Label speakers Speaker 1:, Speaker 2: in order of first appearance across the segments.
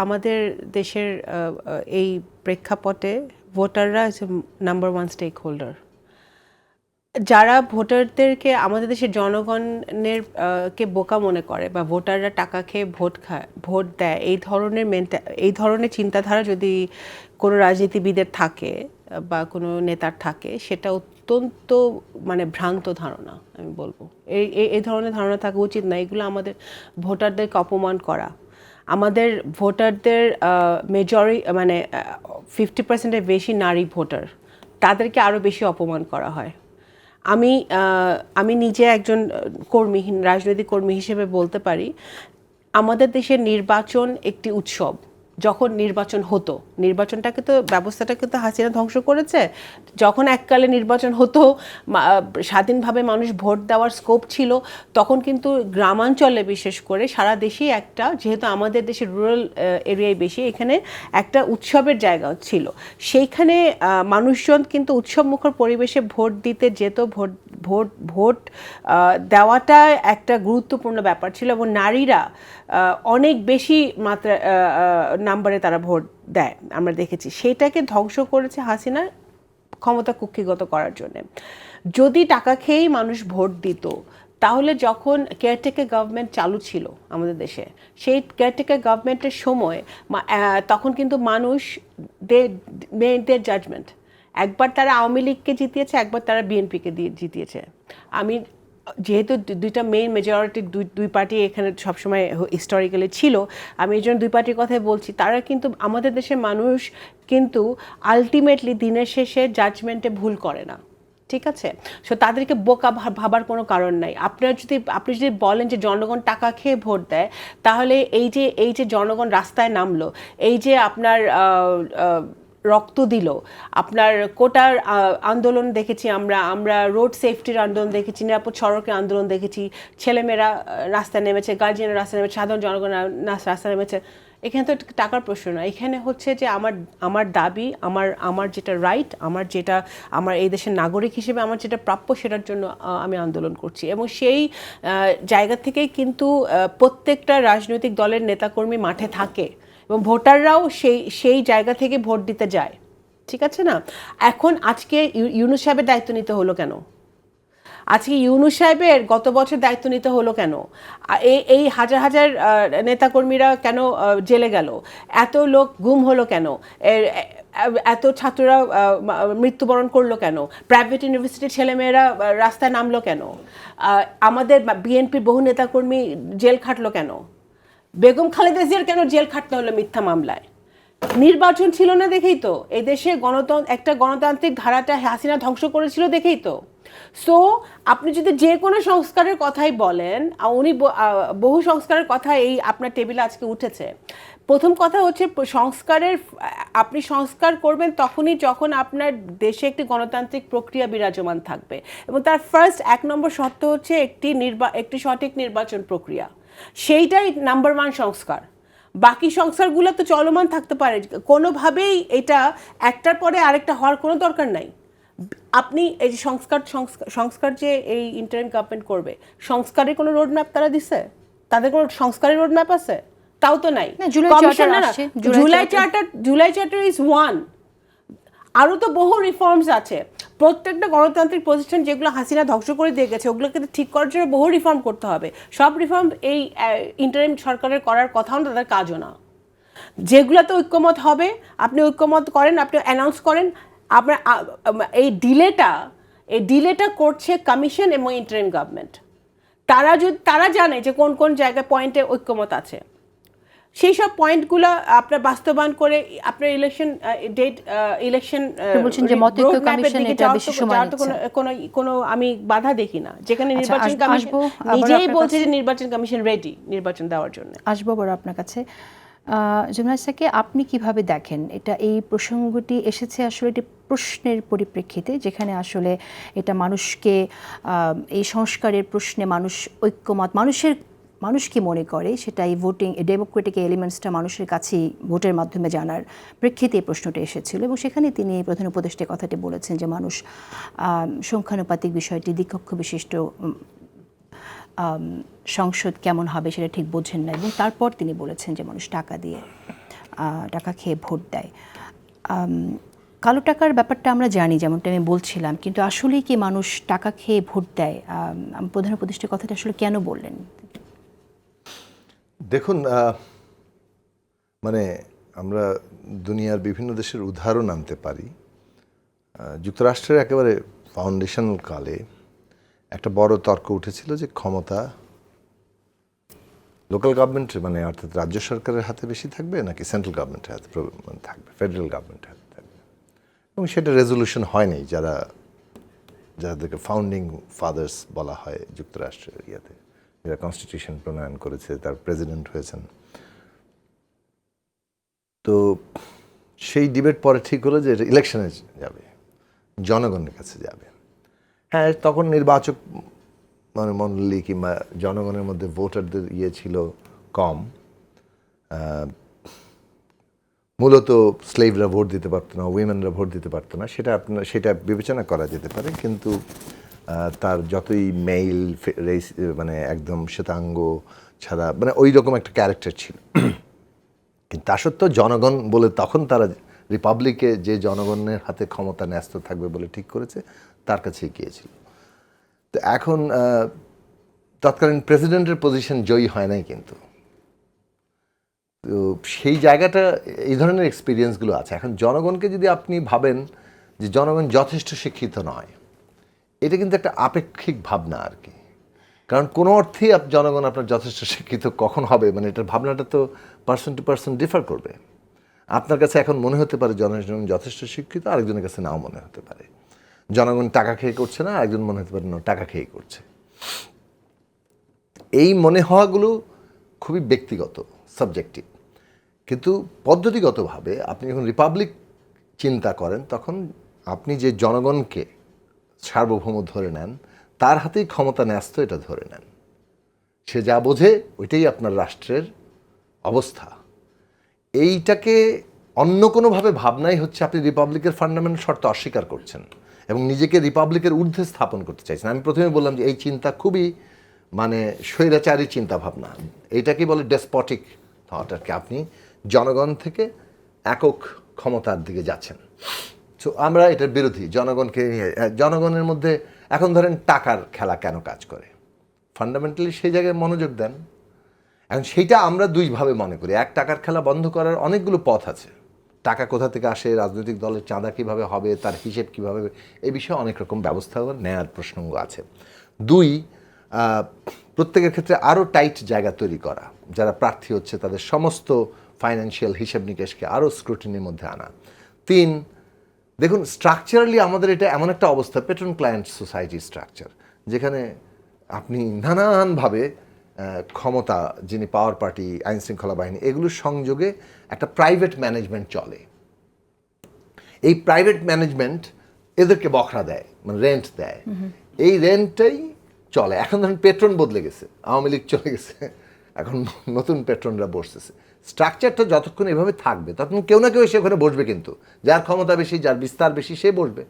Speaker 1: আমাদের দেশের এই প্রেক্ষাপটে ভোটাররা নাম্বার ওয়ান স্টেক হোল্ডার। যারা ভোটারদেরকে আমাদের দেশের জনগণের কে বোকা মনে করে বা ভোটাররা টাকা খেয়ে ভোট দেয়, এই ধরনের চিন্তাধারা যদি কোনো রাজনীতিবিদের থাকে বা কোনো নেতার থাকে, সেটা অত্যন্ত মানে ভ্রান্ত ধারণা আমি বলবো। এই ধরনের ধারণা থাকা উচিত না। এগুলো আমাদের ভোটারদেরকে অপমান করা। আমাদের ভোটারদের মানে 50%-এর বেশি নারী ভোটার, তাদেরকে আরও বেশি অপমান করা হয়। আমি নিজে একজন রাজনৈতিক কর্মী হিসেবে বলতে পারি, আমাদের দেশের নির্বাচন একটি উৎসব। যখন নির্বাচন হতো, ব্যবস্থাটাকে তো হাসিনা ধ্বংস করেছে। যখন এককালে নির্বাচন হতো, স্বাধীনভাবে মানুষ ভোট দেওয়ার স্কোপ ছিল, তখন কিন্তু গ্রামাঞ্চলে বিশেষ করে সারা দেশেই যেহেতু আমাদের দেশের রুরাল এরিয়ায় বেশি, এখানে একটা উৎসবের জায়গা ছিল। সেইখানে মানুষজন কিন্তু উৎসবমুখর পরিবেশে ভোট দিতে যেত। ভোট দেওয়াটা একটা গুরুত্বপূর্ণ ব্যাপার ছিল এবং নারীরা অনেক বেশি নাম্বারে তারা ভোট দেয় আমরা দেখেছি। সেইটাকে ধ্বংস করেছে হাসিনা ক্ষমতা কুক্ষিগত করার জন্য। যদি টাকা খেয়েই মানুষ ভোট দিত, তাহলে যখন কেয়ারটেকার গভর্নমেন্ট চালু ছিল আমাদের দেশে, সেই কেয়ারটেকার গভর্নমেন্টের সময় তখন কিন্তু মানুষ দেয়ার জাজমেন্ট। একবার তারা আওয়ামী লীগকে জিতিয়েছে, একবার তারা বিএনপিকে জিতিয়েছে। যেহেতু দুইটা মেজরিটি দুই পার্টি এখানে সবসময় হিস্টোরিক্যালি ছিল, আমি এই জন্য দুই পার্টির কথাই বলছি। তারা কিন্তু আমাদের দেশের মানুষ কিন্তু আলটিমেটলি দিনের শেষে জাজমেন্টে ভুল করে না, ঠিক আছে? সো তাদেরকে বোকা ভাবার কোনো কারণ নাই। আপনি যদি বলেন যে জনগণ টাকা খেয়ে ভোট দেয়, তাহলে এই যে জনগণ রাস্তায় নামলো, এই যে আপনার রক্ত দিল, আপনার কোটার আন্দোলন দেখেছি, আমরা রোড সেফটির আন্দোলন দেখেছি, নিরাপদ সড়কের আন্দোলন দেখেছি, ছেলেমেয়েরা রাস্তায় নেমেছে, গার্জিয়ানরা রাস্তায় নেমেছে, সাধারণ জনগণ রাস্তায় নেমেছে। এখানে তো টাকার প্রশ্ন না। এখানে হচ্ছে যে আমার দাবি, আমার যেটা রাইট, আমার এই দেশের নাগরিক হিসেবে আমার যেটা প্রাপ্য, সেটার জন্য আমি আন্দোলন করছি। এবং সেই জায়গা থেকেই কিন্তু প্রত্যেকটা রাজনৈতিক দলের নেতাকর্মী মাঠে থাকে এবং ভোটাররাও সেই জায়গা থেকে ভোট দিতে যায়, ঠিক আছে না? এখন আজকে ইউনূস সাহেবের দায়িত্ব নিতে হলো কেন? আজকে ইউনূস সাহেবের গত বছর দায়িত্ব নিতে হলো কেন? এই হাজার হাজার নেতাকর্মীরা কেন জেলে গেল? এত লোক গুম হলো কেন? এত ছাত্ররা মৃত্যুবরণ করলো কেন? প্রাইভেট ইউনিভার্সিটির ছেলেমেয়েরা রাস্তায় নামলো কেন? আমাদের বিএনপির বহু নেতাকর্মী জেল খাটলো কেন? বেগম খালেদা জিয়ার কেন জেল খাটতে হলো মিথ্যা মামলায়? নির্বাচন ছিল না দেখেই তো। এই দেশে একটা গণতান্ত্রিক ধারাটা হাসিনা ধ্বংস করেছিল দেখেই তো। সো আপনি যদি যে কোনো সংস্কারের কথাই বলেন, উনি বহু সংস্কারের কথা এই আপনার টেবিলে আজকে উঠেছে। প্রথম কথা হচ্ছে আপনি সংস্কার করবেন তখনই যখন আপনার দেশে একটি গণতান্ত্রিক প্রক্রিয়া বিরাজমান থাকবে এবং তার ফার্স্ট 1 নম্বর শর্ত হচ্ছে একটি সঠিক নির্বাচন প্রক্রিয়া। সেইটাই নাম্বার ওয়ান সংস্কার। বাকি সংস্কারগুলো তো চলমান থাকতে পারে, কোনোভাবেই এটা একটার পরে আরেকটা হওয়ার কোনো দরকার নাই। আপনি এই যে সংস্কার যে এই ইন্টারিম গভর্নমেন্ট করবে, সংস্কারের কোনো রোড ম্যাপ তারা দিছে? তাদের কোনো সংস্কারের রোড ম্যাপ আছে? তাও তো নাই। July charter is one. আরও তো বহু রিফর্মস আছে। প্রত্যেকটা গণতান্ত্রিক প্রতিষ্ঠান যেগুলো হাসিনা ধ্বংস করে দিয়ে গেছে, ওগুলোকে ঠিক করার জন্য বহু রিফর্ম করতে হবে। সব রিফর্ম এই ইন্টারিম সরকারের করার কথাও না, তাদের কাজও না। যেগুলোতে ঐক্যমত হবে আপনি ঐক্যমত করেন, আপনি অ্যানাউন্স করেন। আপনার এই ডিলেটা করছে কমিশন এবং ইন্টারিম গভর্নমেন্ট। তারা জানে যে কোন কোন জায়গায় পয়েন্টে ঐক্যমত আছে, সেই সব পয়েন্টগুলো আপনার বাস্তবায়ন করে আপনার কোনো আমি বাধা দেখি না। যেখানে নির্বাচন কমিশন নিজেই বলছে যে নির্বাচন কমিশন রেডি নির্বাচন দেওয়ার জন্য।
Speaker 2: আসবো বড় আপনার কাছে। জুমনাসাকে আপনি কিভাবে দেখেন এটা? এই প্রসঙ্গটি এসেছে আসলে একটি প্রশ্নের পরিপ্রেক্ষিতে, যেখানে আসলে এটা মানুষকে এই সংস্কারের প্রশ্নে মানুষ ঐক্যমত, মানুষ কি মনে করে সেটা এই ভোটিং ডেমোক্রেটিক এলিমেন্টসটা মানুষের কাছেই ভোটের মাধ্যমে জানার প্রেক্ষিতে এই প্রশ্নটা এসেছিল। এবং সেখানে তিনি প্রধান উপদেষ্টা কথাটি বলেছেন যে মানুষ সংখ্যানুপাতিক বিষয়টি দ্বিকক্ষ বিশিষ্ট সংসদ কেমন হবে সেটা ঠিক বোঝেন না, এবং তারপর তিনি বলেছেন যে মানুষ টাকা দিয়ে টাকা খেয়ে ভোট দেয়। কালো টাকার ব্যাপারটা আমরা জানি, যেমনটা আমি বলছিলাম, কিন্তু আসলেই কি মানুষ টাকা খেয়ে ভোট দেয়? প্রধান উপদেষ্টার কথাটা আসলে কেন বললেন?
Speaker 3: দেখুন, মানে আমরা দুনিয়ার বিভিন্ন দেশের উদাহরণ আনতে পারি। যুক্তরাষ্ট্রের একেবারে ফাউন্ডেশনাল কালে একটা বড় তর্ক উঠেছিল যে ক্ষমতা লোকাল গভর্নমেন্ট মানে অর্থাৎ রাজ্য সরকারের হাতে বেশি থাকবে নাকি সেন্ট্রাল গভর্নমেন্টের হাতে থাকবে, ফেডারেল গভর্নমেন্টের হাতে থাকবে। এবং সেটা রেজলিউশন হয়নি, যাদেরকে ফাউন্ডিং ফাদার্স বলা হয় যুক্তরাষ্ট্রের ইয়াতে, যারা কনস্টিটিউশন প্রণয়ন করেছে, তার প্রেসিডেন্ট হয়েছেন। তো সেই ডিবেট পরে ঠিক হলো যে ইলেকশনে যাবে, জনগণের কাছে যাবে। হ্যাঁ, তখন নির্বাচক মানে মণ্ডলী কিংবা জনগণের মধ্যে ভোটারদের ছিল কম। মূলত স্লেভরা ভোট দিতে পারতো না, উইমেনরা ভোট দিতে পারতো না, সেটা বিবেচনা করা যেতে পারে। কিন্তু তার যতই মেইল রেস মানে একদম শ্বেতাঙ্গ ছাড়া মানে ওই রকম একটা ক্যারেক্টার ছিল। কিন্তু তা সত্ত্বেও জনগণ বলে তখন তারা রিপাবলিকে যে জনগণের হাতে ক্ষমতা ন্যস্ত থাকবে বলে ঠিক করেছে তার কাছে গিয়েছিল। তো এখন তৎকালীন প্রেসিডেন্টের পজিশন জয়ী হয় নাই, কিন্তু তো সেই জায়গাটা এই ধরনের এক্সপিরিয়েন্সগুলো আছে। এখন জনগণকে যদি আপনি ভাবেন যে জনগণ যথেষ্ট শিক্ষিত নয়, এটা কিন্তু একটা আপেক্ষিক ভাবনা আর কি। কারণ কোনো অর্থেই জনগণ আপনার যথেষ্ট শিক্ষিত কখন হবে, মানে এটার ভাবনাটা তো পার্সন টু পার্সন ডিফার করবে। আপনার কাছে এখন মনে হতে পারে জনগণ যথেষ্ট শিক্ষিত, আরেকজনের কাছে নাও মনে হতে পারে। জনগণ টাকা খেয়ে করছে না, আরেকজন মনে হতে পারে না টাকা খেয়ে করছে। এই মনে হওয়াগুলো খুবই ব্যক্তিগত, সাবজেক্টিভ। কিন্তু পদ্ধতিগতভাবে আপনি যখন রিপাবলিক চিন্তা করেন তখন আপনি যে জনগণকে সার্বভৌম ধরে নেন, তার হাতেই ক্ষমতা ন্যস্ত, এটা ধরে নেন। সে যা বোঝে ওইটাই আপনার রাষ্ট্রের অবস্থা। এইটাকে অন্য কোনোভাবে ভাবনাই হচ্ছে আপনি রিপাবলিকের ফান্ডামেন্টাল শর্ত অস্বীকার করছেন এবং নিজেকে রিপাবলিকের ঊর্ধ্বে স্থাপন করতে চাইছেন। আমি প্রথমে বললাম যে এই চিন্তা খুবই মানে স্বৈরাচারী চিন্তা ভাবনা। এইটাকে বলে ডেসপটিক থট আর কি। আপনি জনগণ থেকে একক ক্ষমতার দিকে যাচ্ছেন। সো আমরা এটার বিরোধী। জনগণের মধ্যে এখন ধরেন টাকার খেলা কেন কাজ করে, ফান্ডামেন্টালি সেই জায়গায় মনোযোগ দেন। এখন সেইটা আমরা দুইভাবে মনে করি। এক, টাকার খেলা বন্ধ করার অনেকগুলো পথ আছে। টাকা কোথা থেকে আসে, রাজনৈতিক দলের চাঁদা কীভাবে হবে, তার হিসেব কীভাবে, এই বিষয়ে অনেক রকম ব্যবস্থা নেওয়ার প্রসঙ্গ আছে। দুই, প্রত্যেকের ক্ষেত্রে আরও টাইট জায়গা তৈরি করা, যারা প্রার্থী হচ্ছে তাদের সমস্ত ফাইন্যান্সিয়াল হিসেব নিকেশকে আরও স্ক্রুটিনির মধ্যে আনা। তিন, দেখুন স্ট্রাকচারালি আমাদের এটা এমন একটা অবস্থা, পেট্রন ক্লায়েন্ট সোসাইটি স্ট্রাকচার, যেখানে আপনি নানানভাবে ক্ষমতা, যিনি পাওয়ার পার্টি, আইন শৃঙ্খলা বাহিনী, এগুলোর সংযোগে একটা প্রাইভেট ম্যানেজমেন্ট চলে। এই প্রাইভেট ম্যানেজমেন্ট এদেরকে বখরা দেয়, মানে রেন্ট দেয়। এই রেন্টটাই চলে। এখন ধরেন পেট্রন বদলে গেছে, আওয়ামী লীগ চলে গেছে, এখন নতুন পেট্রনরা বসতেছে। স্ট্রাকচারটা যতক্ষণ এভাবে থাকবে ততক্ষণ কেউ না কেউ এসে ওখানে বসবে, কিন্তু যার ক্ষমতা বেশি, যার বিস্তার বেশি, সে বসবে।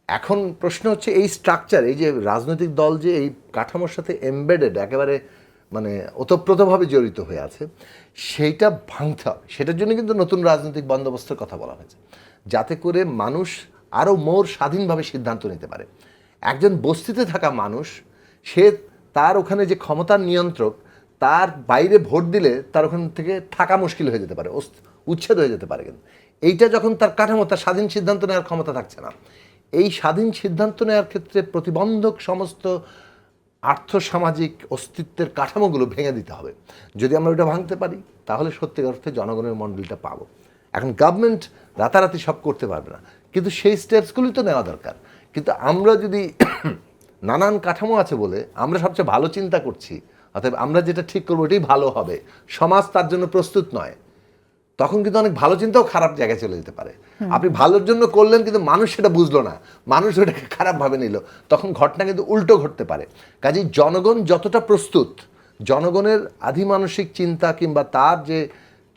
Speaker 3: এখন প্রশ্ন হচ্ছে এই স্ট্রাকচার, এই যে রাজনৈতিক দল যে এই কাঠামোর সাথে এমবেডেড, একেবারে মানে ওতপ্রোতভাবে জড়িত হয়ে আছে, সেইটা ভাঙতে হবে। সেটার জন্য কিন্তু নতুন রাজনৈতিক বন্দোবস্তের কথা বলা হয়েছে, যাতে করে মানুষ আরও মোর স্বাধীনভাবে সিদ্ধান্ত নিতে পারে। একজন বস্তিতে থাকা মানুষ, সে তার ওখানে যে ক্ষমতার নিয়ন্ত্রক, তার বাইরে ভোট দিলে তার ওখান থেকে থাকা মুশকিল হয়ে যেতে পারে, উচ্ছেদ হয়ে যেতে পারে। কিন্তু এইটা যখন তার কাঠামো, তার স্বাধীন সিদ্ধান্ত নেওয়ার ক্ষমতা থাকছে না। এই স্বাধীন সিদ্ধান্ত নেওয়ার ক্ষেত্রে প্রতিবন্ধক সমস্ত আর্থসামাজিক অস্তিত্বের কাঠামোগুলো ভেঙে দিতে হবে। যদি আমরা ওটা ভাঙতে পারি তাহলে সত্যিকার অর্থে জনগণের মণ্ডলটা পাবো। এখন গভর্নমেন্ট রাতারাতি সব করতে পারবে না, কিন্তু সেই স্টেপসগুলি তো নেওয়া দরকার। কিন্তু আমরা যদি নানান কাঠামো আছে বলে আমরা সবচেয়ে ভালো চিন্তা করছি, অতএব আমরা যেটা ঠিক করবো এটাই ভালো হবে, সমাজ তার জন্য প্রস্তুত নয়, তখন কিন্তু অনেক ভালো চিন্তাও খারাপ জায়গায় চলে যেতে পারে। আপনি ভালোর জন্য করলেন কিন্তু মানুষ সেটা বুঝলো না, মানুষ ওটাকে খারাপভাবে নিল, তখন ঘটনা কিন্তু উল্টো ঘটতে পারে। কাজেই জনগণ যতটা প্রস্তুত, জনগণের আধিমানসিক চিন্তা কিংবা তার যে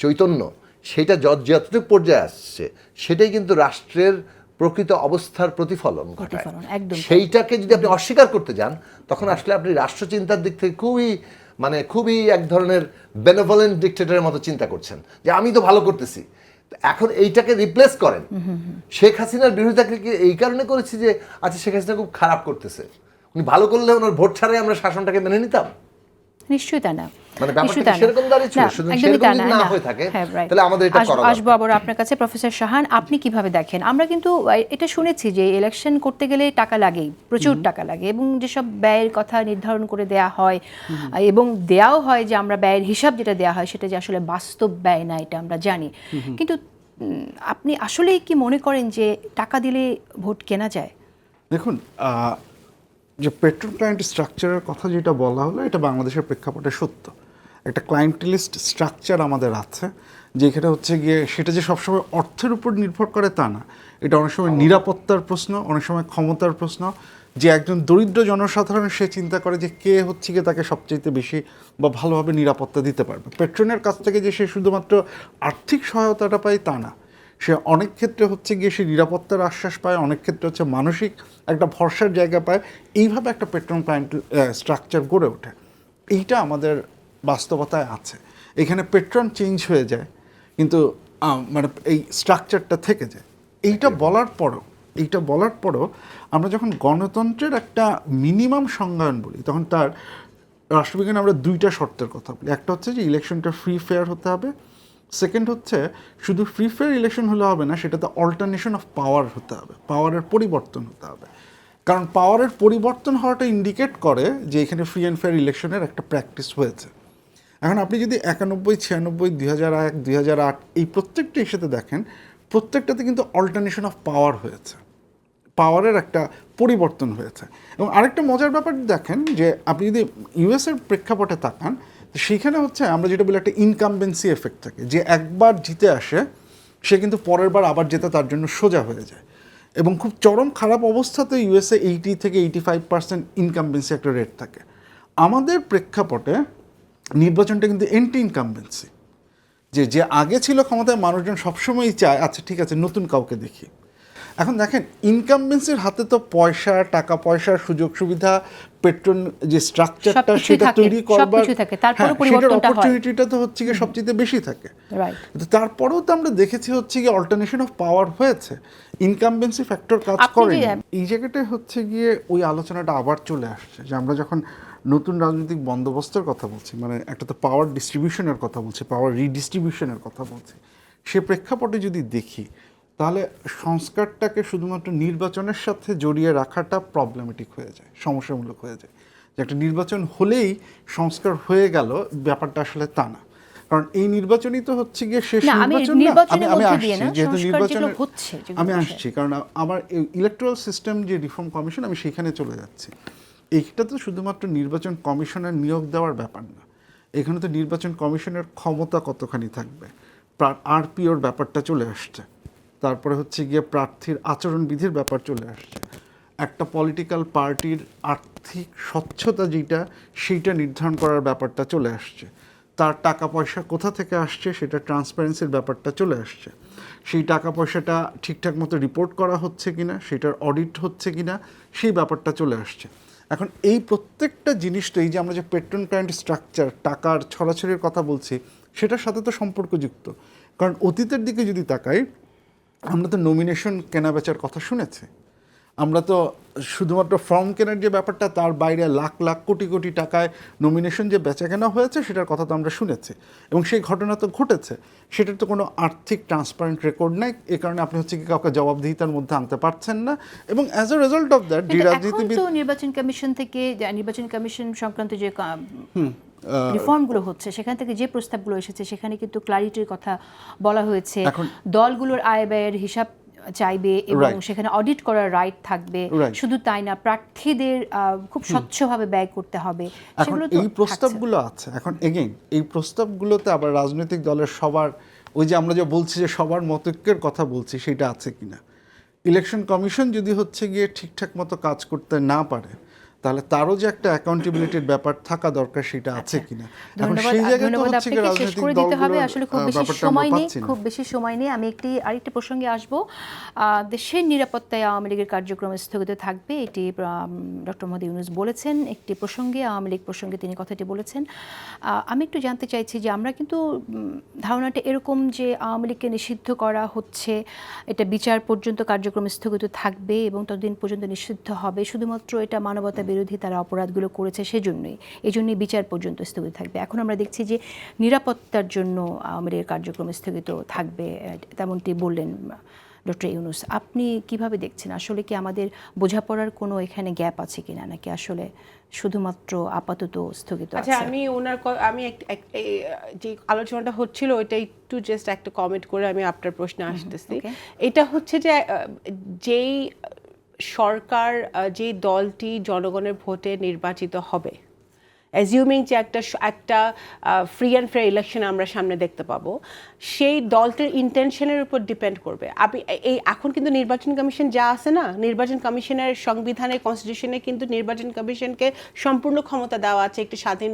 Speaker 3: চৈতন্য, সেটা যতটুকু পর্যায়ে আসছে, সেটাই কিন্তু রাষ্ট্রের প্রকৃত অবস্থার প্রতিফলন ঘটায়।
Speaker 2: প্রতিফলন, একদম।
Speaker 3: সেইটাকে যদি আপনি অস্বীকার করতে যান তখন আসলে আপনি রাষ্ট্রচিন্তার দিক থেকে খুবই এক ধরনের বেনেভলেন্ট ডিক্টেটরের মতো চিন্তা করছেন যে আমি তো ভালো করতেছি। এখন এইটাকে রিপ্লেস করেন। শেখ হাসিনার বিরোধিতাকে কি এই কারণে করেছি যে আচ্ছা শেখ হাসিনা খুব খারাপ করতেছে, উনি ভালো করলে ওনার ভোট ছাড়াই আমরা শাসনটাকে মেনে নিতাম?
Speaker 2: নিশ্চয়ই তা না,
Speaker 3: মানে ব্যাপারটা কি সেরকম দাঁড়িয়েছিল? শুধু সেরকম যদি না হয়ে থাকে তাহলে আমাদের এটা করা দরকার।
Speaker 2: আসবো আবার আপনার কাছে প্রফেসর শাহান, আপনি কিভাবে দেখেন? আমরা কিন্তু এটা শুনেছি যে ইলেকশন করতে গেলে টাকা লাগেই, প্রচুর টাকা লাগে, এবং যেসব ব্যয়ের কথা নির্ধারণ করে দেয়া হয় এবং দেয়াও হয় যে আমরা ব্যয়ের হিসাব যেটা দেয়া হয় সেটা যে আসলে বাস্তব ব্যয় না, এটা আমরা জানি। কিন্তু আপনি আসলেই কি মনে করেন যে টাকা দিলে ভোট কেনা যায়?
Speaker 4: দেখুন, যে পেট্রোল ক্লায়েন্ট স্ট্রাকচারের কথা যেটা বলা হলো, এটা বাংলাদেশের প্রেক্ষাপটে সত্য। একটা ক্লায়েন্টেলিস্ট স্ট্রাকচার আমাদের আছে, যেখানে হচ্ছে গিয়ে সেটা যে সবসময় অর্থের উপর নির্ভর করে তা না, এটা অনেক সময় নিরাপত্তার প্রশ্ন, অনেক সময় ক্ষমতার প্রশ্ন। যে একজন দরিদ্র জনসাধারণ সে চিন্তা করে যে কে হচ্ছে গিয়ে তাকে সবচেয়ে বেশি বা ভালোভাবে নিরাপত্তা দিতে পারবে। পেট্রনের কাছ থেকে যে সে শুধুমাত্র আর্থিক সহায়তাটা পায় তা না, সে অনেক ক্ষেত্রে হচ্ছে গিয়ে সে নিরাপত্তার আশ্বাস পায়, অনেক ক্ষেত্রে হচ্ছে মানসিক একটা ভরসার জায়গা পায়। এইভাবে একটা পেট্রন ক্লায়েন্ট স্ট্রাকচার গড়ে ওঠে। এইটা আমাদের বাস্তবতায় আছে। এখানে পেট্রন চেঞ্জ হয়ে যায় কিন্তু মানে এই স্ট্রাকচারটা থেকে যায়। এইটা বলার পরও আমরা যখন গণতন্ত্রের একটা মিনিমাম সংজ্ঞায়ন বলি তখন তার রাষ্ট্রবিজ্ঞানে আমরা দুইটা শর্তের কথা বলি। একটা হচ্ছে যে ইলেকশনটা ফ্রি ফেয়ার হতে হবে, সেকেন্ড হচ্ছে শুধু ফ্রি ফেয়ার ইলেকশন হলে হবে না, সেটাতে অল্টারনেশন অফ পাওয়ার হতে হবে, পাওয়ারের পরিবর্তন হতে হবে। কারণ পাওয়ারের পরিবর্তন হওয়াটা ইন্ডিকেট করে যে এখানে ফ্রি অ্যান্ড ফেয়ার ইলেকশনের একটা প্র্যাকটিস হয়েছে। এখন আপনি যদি 91, 96, 2001, 2008 এই প্রত্যেকটা ইস্যুতে দেখেন, প্রত্যেকটাতে কিন্তু অল্টারনেশন অফ পাওয়ার হয়েছে, পাওয়ারের একটা পরিবর্তন হয়েছে। এবং আরেকটা মজার ব্যাপার দেখেন যে আপনি যদি ইউএসের প্রেক্ষাপটে তাকান, সেইখানে হচ্ছে আমরা যেটা বলি একটা ইনকামবেন্সি এফেক্ট থাকে, যে একবার জিতে আসে সে কিন্তু পরের বার আবার জেতা তার জন্য সোজা হয়ে যায়। এবং খুব চরম খারাপ অবস্থাতে ইউএসএ 80 থেকে 85% ইনকামবেন্সি একটা রেট থাকে। আমাদের প্রেক্ষাপটে নির্বাচনটা কিন্তু এন্টি ইনকামবেন্সি, যে আগে ছিল ক্ষমতায় মানুষজন সবসময়ই চায় আচ্ছা ঠিক আছে নতুন কাউকে দেখি। এখন দেখেন ইনকামবেন্সির হাতে তো পয়সা, টাকা পয়সার সুযোগ সুবিধা, পেট্রন যে স্ট্রাকচারটা সেটা তৈরি করবার সেটার অপরচুনিটিটা তো হচ্ছে গিয়ে সবচেয়ে বেশি থাকে। কিন্তু তারপরেও তো আমরা দেখেছি হচ্ছে গিয়ে অল্টারনেশন অফ পাওয়ার হয়েছে, ইনকামবেন্সি ফ্যাক্টর কাজ করে। এই জায়গাটায় হচ্ছে গিয়ে ওই আলোচনাটা আবার চলে আসছে যে আমরা যখন নতুন রাজনৈতিক বন্দোবস্তের কথা বলছি, মানে একটা তো পাওয়ার ডিস্ট্রিবিউশনের কথা বলছি, পাওয়ার রিডিস্ট্রিবিউশনের কথা বলছি, সে প্রেক্ষাপটে যদি দেখি তাহলে সংস্কারটাকে শুধুমাত্র নির্বাচনের সাথে জড়িয়ে রাখাটা প্রবলেমেটিক হয়ে যায়, সমস্যামূলক হয়ে যায়। যে একটা নির্বাচন হলেই সংস্কার হয়ে গেল, ব্যাপারটা আসলে তা না। কারণ এই নির্বাচনই তো হচ্ছে গিয়ে শেষ নির্বাচন না। আমি আসছি, যেহেতু নির্বাচনের আমি আসছি, কারণ আমার ইলেকট্রাল সিস্টেম যে রিফর্ম কমিশন আমি সেখানে চলে যাচ্ছি। এইটা তো শুধুমাত্র নির্বাচন কমিশনের নিয়োগ দেওয়ার ব্যাপার না, এখানে তো নির্বাচন কমিশনের ক্ষমতা কতখানি থাকবে, আরপিওর ব্যাপারটা চলে আসছে, তারপরে হচ্ছে গিয়ে প্রার্থীর আচরণবিধির ব্যাপার চলে আসছে, একটা পলিটিক্যাল পার্টির আর্থিক স্বচ্ছতা যেটা সেইটা নির্ধারণ করার ব্যাপারটা চলে আসছে, তার টাকা পয়সা কোথা থেকে আসছে সেটা ট্রান্সপারেন্সির ব্যাপারটা চলে আসছে, সেই টাকা পয়সাটা ঠিকঠাক মতো রিপোর্ট করা হচ্ছে কিনা, সেটার অডিট হচ্ছে কিনা, সেই ব্যাপারটা চলে আসছে। এখন এই প্রত্যেকটা জিনিসটা, এই যে আমরা যে পেট্রন ক্লায়েন্ট স্ট্রাকচার, টাকার ছড়াছড়ির কথা বলছি, সেটার সাথে তো সম্পর্কযুক্ত। কারণ অতীতের দিকে যদি তাকাই, আমরা তো নমিনেশন কেনাবেচার কথা শুনেছি, আমরা তো শুধুমাত্র ফর্ম কেনার যে ব্যাপারটা তার বাইরে লাখ লাখ কোটি কোটি টাকায় নমিনেশন যে বেচা কেনা হয়েছে সেটার কথা তো আমরা শুনেছি, এবং সেই ঘটনা তো ঘটেছে। সেটার তো কোনো আর্থিক ট্রান্সপারেন্ট রেকর্ড নাই, এ কারণে আপনি হচ্ছে কি কাউকে জবাবদিহিতার মধ্যে আনতে পারছেন না। এবং as a result of that যে রাজনীতিবিদ,
Speaker 2: নির্বাচন কমিশন থেকে, নির্বাচন কমিশন সংক্রান্ত যে রিফর্মগুলো হচ্ছে সেখান থেকে যে প্রস্তাবগুলো এসেছে সেখানে কিন্তু ক্লারিটির কথা বলা হয়েছে, দলগুলোর আয় ব্যয়ের হিসাব চাইবে এবং সেখানে অডিট করার রাইট থাকবে। শুধু তাই না, প্রার্থীদের খুব স্বচ্ছভাবে ব্যয় করতে হবে।
Speaker 4: এখন এই প্রস্তাবগুলো আছে। এখন এগেইন এই প্রস্তাবগুলোতে আবার রাজনৈতিক দলের সবার, ওই যে আমরা যে বলছি যে সবার মতৈক্যের কথা বলছি, সেটা আছে কিনা। ইলেকশন কমিশন যদি হচ্ছে গিয়ে ঠিকঠাক মতো কাজ করতে না পারে, তাহলে তারও যে একটা অ্যাকাউন্টেবিলিটির ব্যাপার থাকা দরকার সেটা আছে কিনা এখন
Speaker 2: ধন্যবাদ
Speaker 4: সেই জায়গায় তো
Speaker 2: ধন্যবাদ
Speaker 4: হচ্ছে কি
Speaker 2: আপনাকে শেষ
Speaker 4: রাজনৈতিক
Speaker 2: করে দিতে হবে
Speaker 4: দলগুলোর
Speaker 2: আসলে খুব বেশি
Speaker 4: ব্যাপারটা আমরা
Speaker 2: সময় নেই
Speaker 4: পাচ্ছি না।
Speaker 2: খুব বেশি সময় নেই আমি আরেকটি প্রসঙ্গে আসব দেশের নিরাপত্তায় আওয়ামী লীগের কার্যক্রম স্থগিত থাকবে এটি ডক্টর মোহাম্মদ ইউনূস বলেছেন একটি প্রসঙ্গে আওয়ামী লীগ প্রসঙ্গে তিনি কথাটি বলেছেন আমি একটু জানতে চাইছি যে আমরা কিন্তু ধারণাটা এরকম যে আওয়ামী লীগকে নিষিদ্ধ করা হচ্ছে এটা বিচার পর্যন্ত কার্যক্রম স্থগিত থাকবে এবং ততদিন পর্যন্ত নিষিদ্ধ হবে শুধুমাত্র এটা মানবতা বিরোধী তারা অপরাধগুলো করেছে সেজন্যই এই জন্যই বিচার পর্যন্ত স্থগিত থাকবে এখন আমরা দেখছি যে নিরাপত্তার জন্য আওয়ামী লীগের কার্যক্রম স্থগিত থাকবে তেমনটি বললেন ডক্টর ইউনূস আপনি কিভাবে দেখছেন আসলে কি আমাদের বোঝাপড়ার কোনো এখানে গ্যাপ আছে কিনা নাকি আসলে শুধুমাত্র আপাতত স্থগিত আছে
Speaker 1: আচ্ছা আমি আমি যে আলোচনাটা হচ্ছিল ওইটা একটু জাস্ট একটা কমেন্ট করে আমি আপনার প্রশ্নে আসতেছি এটা হচ্ছে যে যেই সরকার যে দলটি জনগণের ভোটে নির্বাচিত হবে অ্যাজিউমিং যে একটা ফ্রি অ্যান্ড ফেয়ার ইলেকশন আমরা সামনে দেখতে পাবো সেই দলটির ইন্টেনশনের উপর ডিপেন্ড করবে এখন কিন্তু নির্বাচন কমিশন যা আছে না নির্বাচন কমিশনের সংবিধানের কনস্টিটিউশনে কিন্তু নির্বাচন কমিশনকে সম্পূর্ণ ক্ষমতা দেওয়া আছে একটি স্বাধীন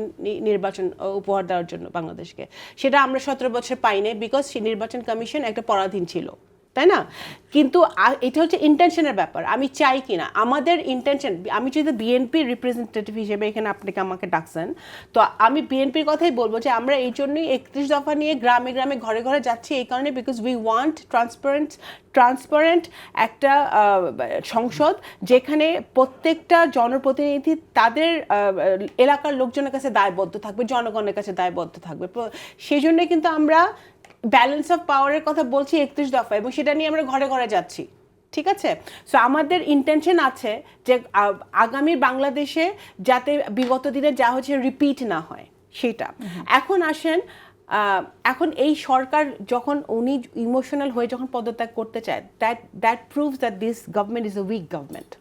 Speaker 1: নির্বাচন উপহার দেওয়ার জন্য বাংলাদেশকে সেটা আমরা 17 বছর পাইনি বিকজ সেই নির্বাচন কমিশন একটা পরাধীন ছিল তাই না কিন্তু এটা হচ্ছে ইন্টেনশনের ব্যাপার আমি চাই কিনা আমাদের ইন্টেনশন আমি যদি বিএনপির রিপ্রেজেন্টেটিভ হিসেবে এখানে আপনাকে আমাকে ডাকছেন তো আমি বিএনপির কথাই বলবো যে আমরা এই জন্যই 31 দফা নিয়ে গ্রামে গ্রামে ঘরে ঘরে যাচ্ছি এই কারণে বিকজ উই ওয়ান্ট ট্রান্সপারেন্ট একটা সংসদ যেখানে প্রত্যেকটা জনপ্রতিনিধি তাদের এলাকার লোকজনের কাছে দায়বদ্ধ থাকবে জনগণের কাছে দায়বদ্ধ থাকবে সেই জন্য কিন্তু আমরা ব্যালেন্স অফ পাওয়ারের কথা বলছি 31 দফা এবং সেটা নিয়ে আমরা ঘরে ঘরে যাচ্ছি ঠিক আছে সো আমাদের ইন্টেনশন আছে যে আগামী বাংলাদেশে যাতে বিগত দিনে যা হচ্ছে রিপিট না হয় সেটা এখন আসেন এখন এই সরকার যখন উনি ইমোশনাল হয়ে যখন পদত্যাগ করতে চায় that proves that this government is a weak government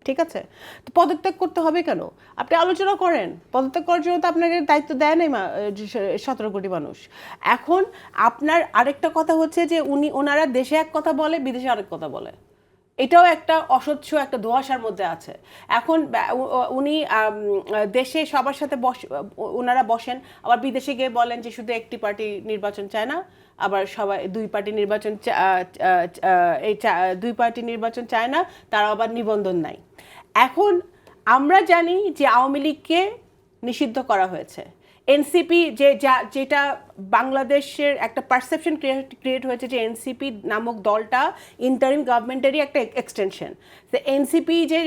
Speaker 1: ঠিক আছে তো পদত্যাগ করতে হবে কেন আপনি আলোচনা করেন পদত্যাগ করার জন্য তো আপনাকে দায়িত্ব দেয় নাই 17 কোটি মানুষ এখন আপনার আরেকটা কথা হচ্ছে যে ওনারা দেশে এক কথা বলে বিদেশে আরেক কথা বলে এটাও একটা অস্বচ্ছ একটা ধোঁয়াশার মধ্যে আছে এখন উনি দেশে সবার সাথে ওনারা বসেন আবার বিদেশে গিয়ে বলেন যে শুধু একটি পার্টি নির্বাচন চায় না আবার সবাই দুই পার্টি নির্বাচন চায় না তারা আবার নিবন্ধন নাই এখন আমরা জানি যে আওয়ামী লীগকে নিষিদ্ধ করা হয়েছে এনসিপি যেটা বাংলাদেশের একটা পারসেপশন ক্রিয়েট হয়েছে যে এনসিপি নামক দলটা ইন্টারিম গভর্নমেন্টেরই একটা এক্সটেনশন তো এনসিপি যে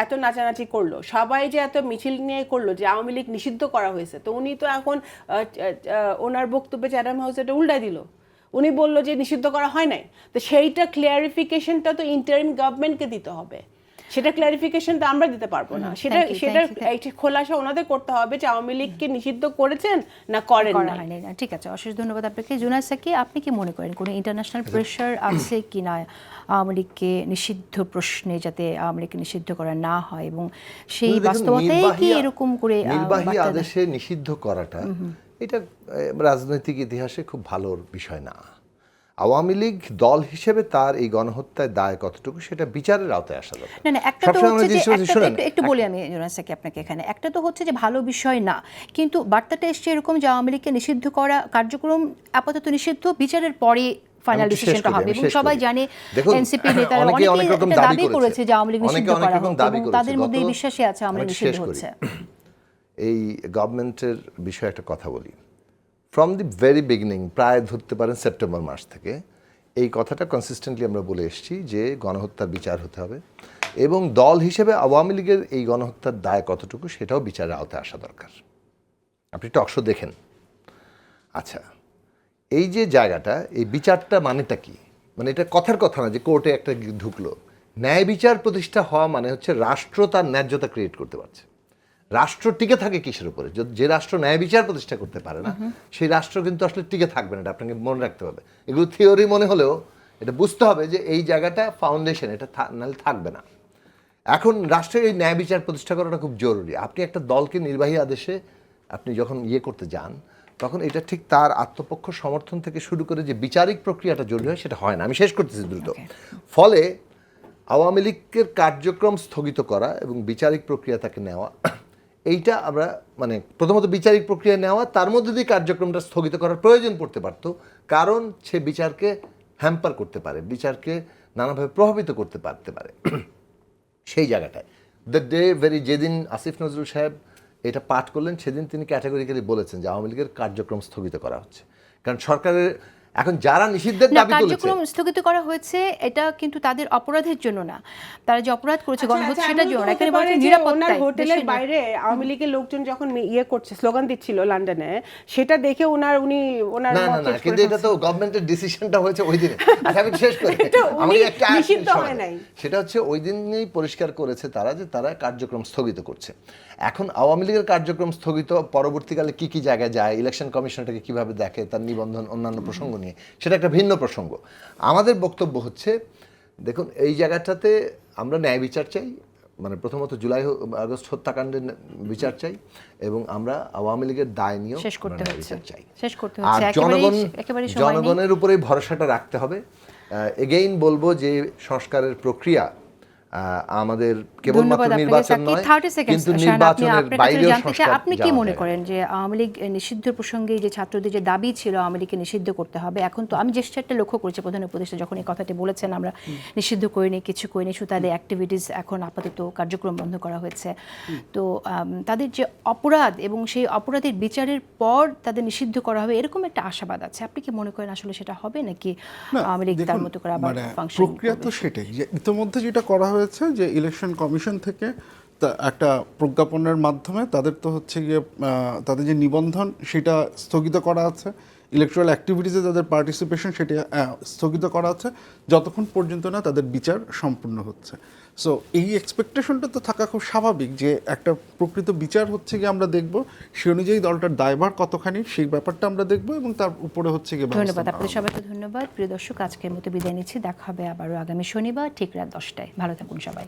Speaker 1: এত নাচানাচি করলো সবাই যে এত মিছিল নিয়ে করলো যে আওয়ামী লীগ নিষিদ্ধ করা হয়েছে তো উনি তো এখন ওনার বক্তব্যে চ্যাডাম হাউস এটা উল্টাই দিল উনি বললো যে নিষিদ্ধ করা হয় নাই তো সেইটা ক্লিয়ারিফিকেশনটা তো ইন্টারিম গভর্নমেন্টকে দিতে হবে সেটা ক্লারিফিকেশন তো আমরা দিতে পারবো না সেটা খোলাসা ওনাদের করতে হবে যে আওয়ামী লীগকে নিষিদ্ধ করেছেন না করেন না
Speaker 2: ঠিক আছে অশেষ ধন্যবাদ আপনাকে জুনায়েদ সাকি আপনি কি মনে করেন কোনো ইন্টারন্যাশনাল প্রেশার আছে কি না আওয়ামী লীগকে নিষিদ্ধ প্রশ্নে যাতে আওয়ামী লীগকে নিষিদ্ধ করা না হয় এবং সেই বাস্তবতায় কি এরকম করে
Speaker 3: নির্বাহী আদেশে নিষিদ্ধ করাটা এটা রাজনৈতিক ইতিহাসে খুব ভালো বিষয় না আওয়ামী লীগ দল হিসেবে তার এই গণহত্যায় দায় কতটুকু সেটা বিচারের আওতায় আসা দরকার
Speaker 2: না একটা তো হচ্ছে যে একটু বলি আমি জুনায়েদ সাকি আপনাকে এখানে একটা তো হচ্ছে যে ভালো বিষয় না কিন্তু বার্তাটা এসছে এরকম যে আওয়ামী লীগকে নিষিদ্ধ করা কার্যক্রম আপাতত নিষিদ্ধ বিচারের পরে ফাইনাল ডিসিশনটা হবে এবং সবাই জানে এনসিপি নেতারা অনেকে দাবি করেছে যে আওয়ামী লীগ নিষিদ্ধ করা হবে এবং তাদের মধ্যে এই বিশ্বাসই আছে আওয়ামী লীগ নিষিদ্ধ হচ্ছে
Speaker 3: এই গভর্নমেন্টের বিষয়ে একটা কথা বলি ফ্রম দি ভেরি বিগিনিং প্রায় ধরতে পারেন সেপ্টেম্বর মাস থেকে এই কথাটা কনসিস্টেন্টলি আমরা বলে এসেছি যে গণহত্যার বিচার হতে হবে এবং দল হিসেবে আওয়ামী লীগের এই গণহত্যার দায় কতটুকু সেটাও বিচারের আওতায় আসা দরকার আপনি টকশো দেখেন আচ্ছা এই যে জায়গাটা এই বিচারটা মানেটা কি মানে এটা কথার কথা না যে কোর্টে একটা ঢুকলো ন্যায় বিচার প্রতিষ্ঠা হওয়া মানে হচ্ছে রাষ্ট্র তার ন্যায্যতা ক্রিয়েট করতে পারছে রাষ্ট্র টিকে থাকে কিসের উপরে যে রাষ্ট্র ন্যায় বিচার প্রতিষ্ঠা করতে পারে না সেই রাষ্ট্র কিন্তু আসলে টিকে থাকবে না এটা আপনাকে মনে রাখতে হবে এগুলো থিওরি মনে হলেও এটা বুঝতে হবে যে এই জায়গাটা ফাউন্ডেশন এটা নাহলে থাকবে না এখন রাষ্ট্রের এই ন্যায় বিচার প্রতিষ্ঠা করাটা খুব জরুরি আপনি একটা দলকে নির্বাহী আদেশে আপনি যখন করতে যান তখন এটা ঠিক তার আত্মপক্ষ সমর্থন থেকে শুরু করে যে বিচারিক প্রক্রিয়াটা জরুরি হয় সেটা হয় না আমি শেষ করতেছি দ্রুত ফলে আওয়ামী লীগের কার্যক্রম স্থগিত করা এবং বিচারিক প্রক্রিয়া তাকে নেওয়া, এইটা আমরা মানে প্রথমত বিচারিক প্রক্রিয়া নেওয়া, তার মধ্যে দিয়ে কার্যক্রমটা স্থগিত করার প্রয়োজন পড়তে পারত, কারণ সে বিচারকে হ্যাম্পার করতে পারে, বিচারকে নানাভাবে প্রভাবিত করতে পারে। সেই জায়গাটায় দ্য ডে যেদিন আসিফ নজরুল সাহেব এটা পাঠ করলেন, সেদিন তিনি ক্যাটাগরিক্যালি বলেছেন যে আওয়ামী লীগের কার্যক্রম স্থগিত করা হচ্ছে। কারণ সরকারের এখন যারা নিষিদ্ধের
Speaker 2: না,
Speaker 3: দাবি তুলেছে,
Speaker 2: কার্যক্রম স্থগিত করা হয়েছে এটা কিন্তু তাদের অপরাধের জন্য না, তারা যে অপরাধ করেছে গণহত্যা সেটার জন্য না, এখানে বলছে
Speaker 1: ওনার
Speaker 2: নিরাপত্তায়
Speaker 1: হোটেলের
Speaker 2: দেশের
Speaker 1: বাইরে আওয়ামী লীগের লোকজন যখন ইয়ে করছে, স্লোগান দিচ্ছিল লন্ডনে, সেটা দেখে উনি ওনার
Speaker 3: না না
Speaker 1: মত
Speaker 3: না,
Speaker 1: শেষ
Speaker 3: কিন্তু
Speaker 1: করে
Speaker 3: এটা তো গভর্নমেন্টের ডিসিশনটা হয়েছে ওই দিনে। আচ্ছা আমি শেষ করি, আমাকে একটা
Speaker 1: নিষিদ্ধ হয় নাই।
Speaker 3: সেটা হচ্ছে ওই দিনেই পরিষ্কার করেছে তারা যে তারা কার্যক্রম স্থগিত করছে। এখন আওয়ামী লীগের কার্যক্রম স্থগিত পরবর্তীকালে কি কি জায়গায় যায়, ইলেকশন কমিশনটাকে কিভাবে দেখে, তার নিবন্ধন অন্যান্য প্রসঙ্গ নিয়ে, সেটা একটা ভিন্ন প্রসঙ্গ। আমাদের বক্তব্য হচ্ছে, দেখুন এই জায়গাটাতে আমরা ন্যায় বিচার চাই, মানে প্রথমত জুলাই আগস্ট হত্যাকাণ্ডের বিচার চাই, এবং আমরা আওয়ামী লীগের দায় নিয়েও
Speaker 2: শেষ করতে
Speaker 3: ন্যায়
Speaker 2: হচ্ছে,
Speaker 3: বিচার চাই।
Speaker 2: শেষ করতে
Speaker 3: আর
Speaker 2: হচ্ছে, একেবারেই সময় নেই।
Speaker 3: জনগণের উপরেই ভরসাটা রাখতে হবে। এগেইন বলবো যে সংস্কারের প্রক্রিয়া আমাদের কেবলমাত্র নির্বাচন নয়, কিন্তু নির্বাচনের বাইরেও সংস্কার
Speaker 2: আপনি কি মনে করেন যে আওয়ামী লীগ নিষিদ্ধ প্রসঙ্গে যে ছাত্রদের যে দাবি ছিল আওয়ামী লীগকে নিষিদ্ধ করতে হবে, এখন তো আমি চেষ্টাটা লক্ষ্য করেছি প্রধান উপদেষ্টা যখন এই কথাটি বলেছেন আমরা নিষিদ্ধ করিনি, কিছু করিনি, শুধু তাদের অ্যাক্টিভিটিস এখন আপাতত কার্যক্রম বন্ধ করা হয়েছে, তো তাদের যে অপরাধ এবং সেই অপরাধের বিচারের পর তাদের নিষিদ্ধ করা হবে এরকম একটা আশাবাদ আছে, আপনি কি মনে করেন আসলে সেটা হবে নাকি আওয়ামী লীগ তার মতো করে আবার ফাংশন
Speaker 4: প্রক্রিয়া তো সেটাই, যে ইতিমধ্যে যেটা করা হয়েছে যে ইলেকশন কমিশন থেকে একটা প্রজ্ঞাপনের মাধ্যমে তাদের তো হচ্ছে গিয়ে তাদের যে নিবন্ধন সেটা স্থগিত করা আছে, ইলেকট্রাল অ্যাক্টিভিটিসে তাদের পার্টিসিপেশন সেটা স্থগিত করা আছে, যতক্ষণ পর্যন্ত না তাদের বিচার সম্পূর্ণ হচ্ছে। সো এই এক্সপেকটেশনটা তো থাকা খুব স্বাভাবিক যে একটা প্রকৃত বিচার হচ্ছে গিয়ে আমরা দেখব, সে অনুযায়ী দলটার দায়ভার কতখানি সেই ব্যাপারটা আমরা দেখব, এবং তার উপরে হচ্ছে গিয়ে
Speaker 2: ধন্যবাদ আপনাদের সবাইকে। ধন্যবাদ প্রিয় দর্শক, আজকের মতো বিদায় নিচ্ছি, দেখা হবে আবারও আগামী শনিবার ঠিক রাত 10টায়। ভালো থাকুন সবাই।